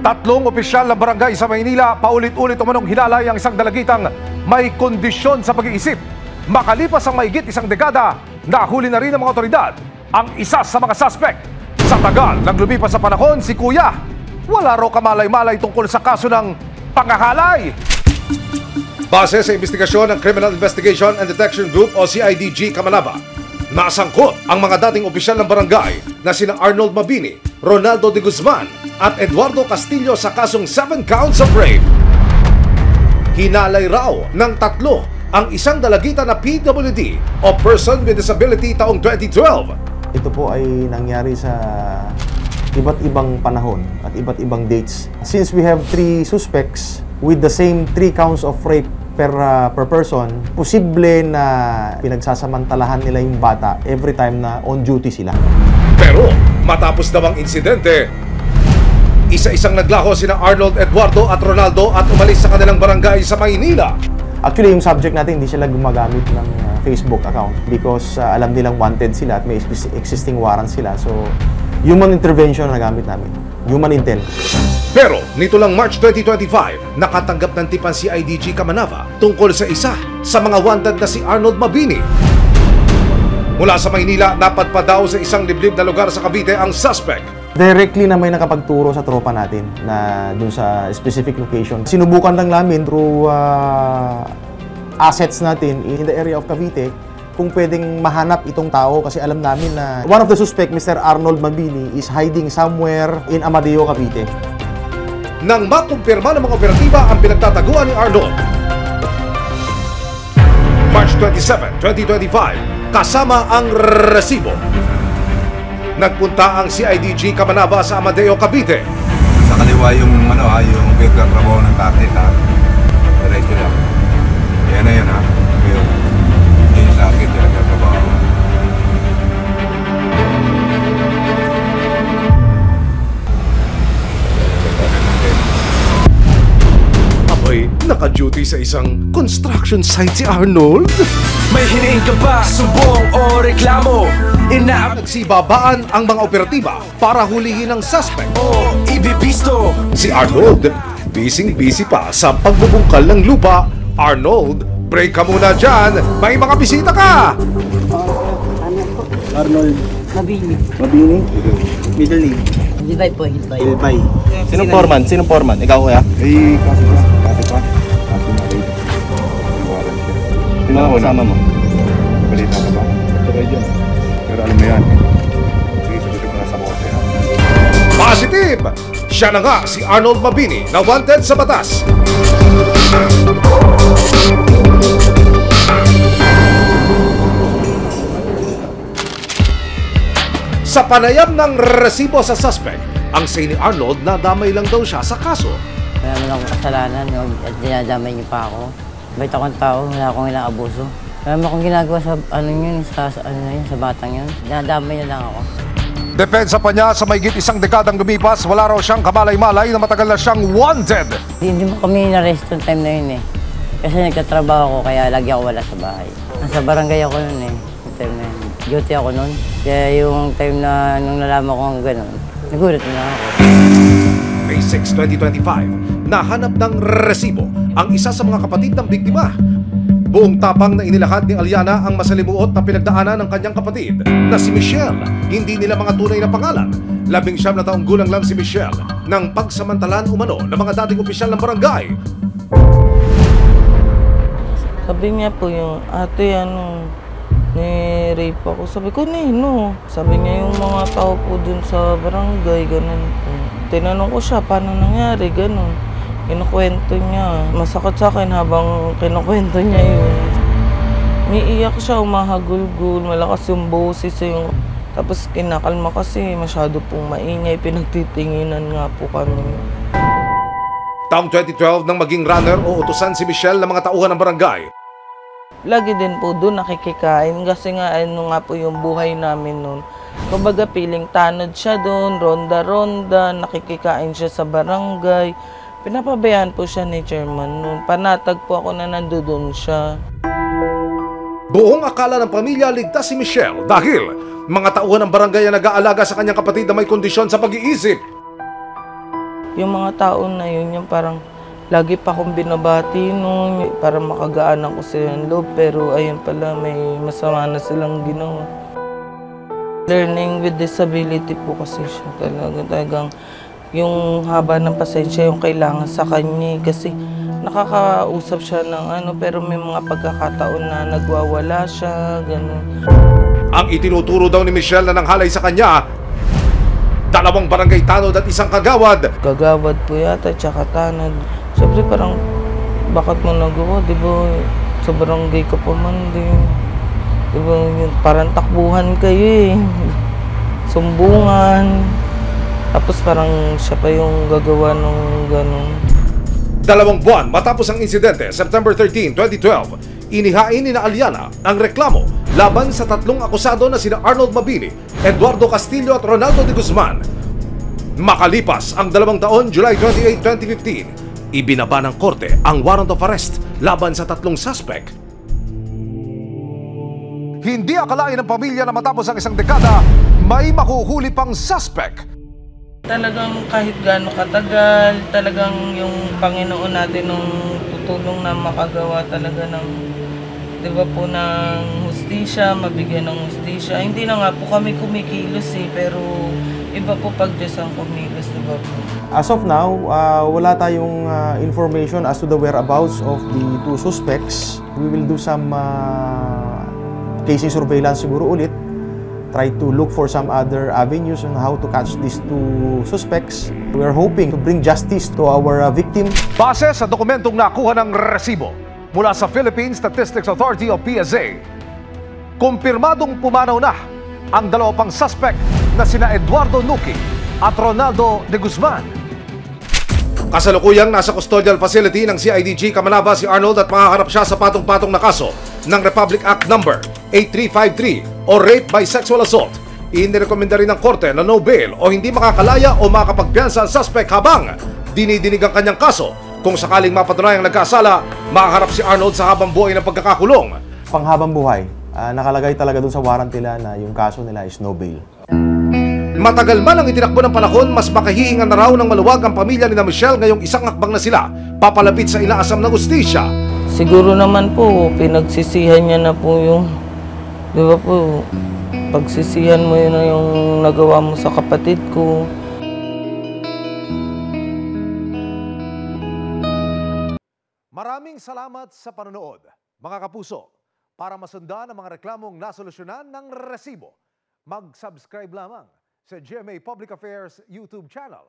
Tatlong opisyal ng barangay sa Maynila paulit-ulit umanong hinalay ang isang dalagitang may kondisyon sa pag-iisip. Makalipas ang mahigit isang dekada, nahuli na rin ng mga otoridad ang isa sa mga suspect. Sa tagal ng lumipas sa panahon, si Kuya, wala raw kamalay-malay tungkol sa kaso ng pangahalay. Base sa investigasyon ng Criminal Investigation and Detection Group o CIDG Camanaba, nasangkot ang mga dating opisyal ng barangay na sina Arnold Mabini, Ronaldo de Guzman at Eduardo Castillo sa kasong 7 counts of rape. Hinalay raw ng tatlo ang isang dalagita na PWD o Person with Disability taong 2012. Ito po ay nangyari sa iba't ibang panahon at iba't ibang dates. Since we have 3 suspects with the same 3 counts of rape per person, posible na pinagsasamantalahan nila yung bata every time na on duty sila. Pero matapos daw ang insidente, isa-isang naglaho sina Arnold, Eduardo at Ronaldo at umalis sa kanilang barangay sa Maynila. Actually, yung subject natin, hindi sila gumagamit ng Facebook account because alam nilang wanted sila at may existing warrant sila. So, human intervention na gamit namin. Human intel. Pero nito lang March 2025, nakatanggap ng tipan si CIDG Camanaba tungkol sa isa sa mga wanted na si Arnold Mabini. Mula sa Maynila, napadpad daw sa isang liblib na lugar sa Cavite ang suspect. Directly na may nakapagturo sa tropa natin na dun sa specific location. Sinubukan lang namin through assets natin in the area of Cavite kung pwedeng mahanap itong tao kasi alam namin na one of the suspect, Mr. Arnold Mabini, is hiding somewhere in Amadeo, Cavite. Nang makumpirma ng mga operatiba ang pinagtataguan ni Arnold, March 27, 2025, kasama ang resibo, nagpunta ang CIDG Camanaba sa Amadeo, Cavite. Sa kaliwa yung yung pagtatrabaho ng target ha. Diretso lang. Yan na yun ha. Yung target yung nagtatrabaho. Abay, naka-duty sa isang construction site si Arnold. May hiniing ka ba, sumbong o reklamo? Nagsibabaan ang mga operatiba para hulihin ang suspect. O ibibisto? Si Arnold, busy pa sa pagbubungkal ng lupa. Arnold, break ka muna dyan. May mga bisita ka. Arnold Mabini. Mabini. Middle name. Hilbay po, Hilbay. Hilbay. Sinong foreman? Sinong foreman? Ikaw, kuya? Ay, kasi pa. Kasi pa. Kasi na rin. May warrant siya. Sino ang kasama mo? Balita ka ba? Tuloy dyan. Pero alam mo yan. Sige, sagutin mo na sa bote. Positive! Siya na nga si Arnold Mabini na wanted sa batas. Sa panayam ng resibo sa suspect, ang say ni Arnold na damay lang daw siya sa kaso. Wala naman akong kasalanan, at dinadamay niyo pa ako. Bait akong tao, wala akong inaabuso. Wala naman akong ginagawa sa sa batang yun. Dinadamay niya lang ako. Depensa pa niya sa mahigit isang dekadang lumipas, wala raw siyang kamalay-malay na matagal na siyang wanted. Hindi mo kami na-rest yung time na yun eh. Kasi nagtatrabaho ako, kaya lagi ako wala sa bahay. Nasa barangay ako nun eh, yung time na yun. Duty ako nun. Kaya yung time na nung nalaman ko ang gano'n, nagulat na ako. May 6, 2025, nahanap ng resibo ang isa sa mga kapatid ng biktima. Buong tapang na inilahad ni Aliana ang masalimuot na pinagdaanan ng kanyang kapatid na si Michelle. Hindi nila mga tunay na pangalan. 19 na taong gulang lang si Michelle nang pagsamantalan umano ng mga dating opisyal ng barangay. Sabi niya po yung ate ni-rape ako. Sabi ko, Nino. Sabi niya yung mga tao po dun sa barangay, ganun po. Tinanong ko siya, paano nangyari, ganun. Kinukwento niya. Masakit sa akin habang kinukwento niya yun. Umiiyak siya, umahagulgul, malakas yung boses yung... Tapos kinakalma kasi masyado pong maingay, pinagtitinginan nga po kami. Taong 2012 nang maging runner o utusan si Michelle ng mga tauhan ng barangay. Lagi din po doon nakikikain kasi nga nga po yung buhay namin noon. Kumbaga piling tanod siya doon, ronda-ronda, nakikikain siya sa barangay. Pinapabayaan po siya ni chairman noon. Panatag po ako na nandoon siya. Buong akala ng pamilya ligtas si Michelle dahil mga tauhan ng barangay ang nag-aalaga sa kanyang kapatid na may kondisyon sa pag-iisip. Yung mga tao na yun, yung parang lagi pa akong binabati nung para makagaan ako sa loob. Pero ayun pala, may masama na silang ginawa. Learning with disability po kasi siya talagang yung haba ng pasensya yung kailangan sa kanya kasi nakakausap siya ng pero may mga pagkakataon na nagwawala siya, gano'n. Ang itinuturo daw ni Michelle na nanghalay sa kanya, 2 barangay tanod at 1 kagawad. Kagawad po yata, tsaka tanod. Siyempre parang, bakit mo nagawa, di ba? Sa barangay ka pa man din. Di ba, parang takbuhan kayo eh. Sumbungan. Tapos parang siya pa yung gagawa ng gano'n. 2 buwan matapos ang insidente, September 13, 2012, inihain ni na Aliana ang reklamo laban sa 3 akusado na sina Arnold Mabini, Eduardo Castillo at Ronaldo de Guzman. Makalipas ang 2 taon, July 28, 2015, ibinaba ng korte ang warrant of arrest laban sa 3 suspect. Hindi akalain ng pamilya na matapos ang 1 dekada, may mahuhuli pang suspect. Talagang kahit gaano katagal, talagang yung Panginoon natin nung tutulong na makagawa talaga ng, di ba po, ng hustisya, mabigyan ng hustisya. Hindi na nga po kami kumikilos pero iba po pag Diyos ang kumilos, di ba po? As of now, wala tayong information as to the whereabouts of the 2 suspects. We will do some casing surveillance siguro ulit. Try to look for some other avenues on how to catch these 2 suspects. We are hoping to bring justice to our victim. Base sa dokumentong nakuha ng resibo mula sa Philippine Statistics Authority o PSA, kumpirmadong pumanaw na ang 2 pang suspect na sina Eduardo Nuki at Ronaldo de Guzman. Kasalukuyang nasa custodial facility ng CIDG Camanaba si Arnold at makaharap siya sa patong-patong na kaso ng Republic Act No. 8353 o Rape by Sexual Assault. Inirekomenda rin ng korte na no bail o hindi makakalaya o makakapagpiyansa ang suspect habang dinidinig ang kanyang kaso. Kung sakaling mapatunayang nagkasala, makaharap si Arnold sa habang buhay ng pagkakakulong. Panghabang buhay, nakalagay talaga dun sa warrant nila na yung kaso nila is no bail. Matagal man ang itinakbo ng panahon, mas makahihingan na raw ng maluwag ang pamilya ni na Michelle ngayong 1 hakbang na sila papalapit sa inaasam na hustisya. Siguro naman po, pinagsisihan niya na po yung, di ba po, pagsisihan mo yun na yung nagawa mo sa kapatid ko. Maraming salamat sa panonood, mga kapuso. Para masundan ang mga reklamong nasolusyonan ng resibo, mag-subscribe lamang sa GMA Public Affairs YouTube channel